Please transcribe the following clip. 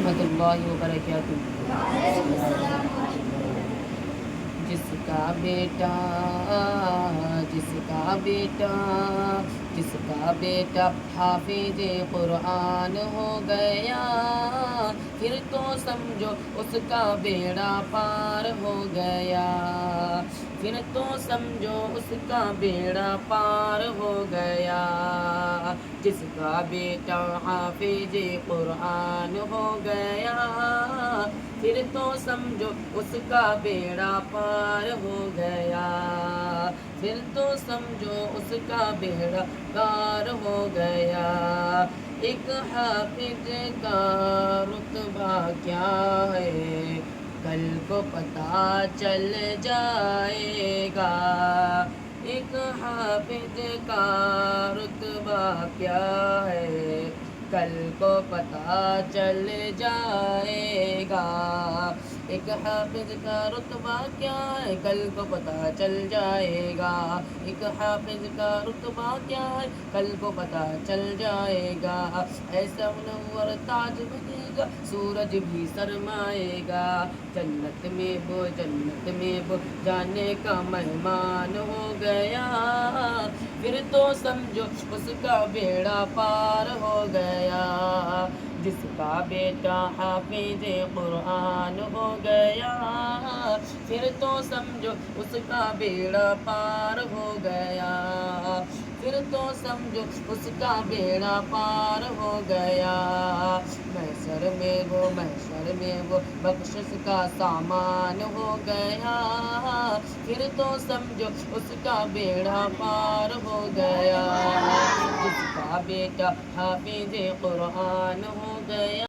ورحمۃ اللہ وبرکاتہ۔ جس کا بیٹا جس کا بیٹا جس کا بیٹا حافظ قرآن ہو گیا، پھر تو سمجھو اس کا بیڑا پار ہو گیا، پھر تو سمجھو اس کا بیڑا پار ہو گیا۔ جس کا بیٹا حافظ قرآن ہو گیا، پھر تو سمجھو اس کا بیڑا پار ہو گیا، پھر تو سمجھو اس کا بیڑا پار ہو گیا۔ ایک حافظ کا رتبہ کیا ہے، کل کو پتہ چل جائے گا۔ ایک حافظ کا رتبہ کیا ہے، کل کو پتہ چل جائے گا۔ ایک حافظ کا رتبہ کیا ہے، کل کو پتہ چل جائے گا۔ ایک حافظ کا رتبہ کیا ہے، کل کو پتہ چل جائے گا۔ ایسا منور تاج بنے گا، سورج بھی شرمائے گا۔ جنت میں وہ جانے کا مہمان ہو گیا، پھر تو سمجھو اس کا بیڑا پار ہو گیا۔ جس کا بیٹا حافظ قرآن ہو گیا، پھر تو سمجھو اس کا بیڑا پار ہو گیا، پھر تو سمجھو اس کا بیڑا پار ہو گیا۔ محشر میں وہ بخشش کا سامان ہو گیا، پھر تو سمجھو اس کا بیڑا پار ہو گیا۔ جس کا بیٹا حافظ قرآن ہو گیا۔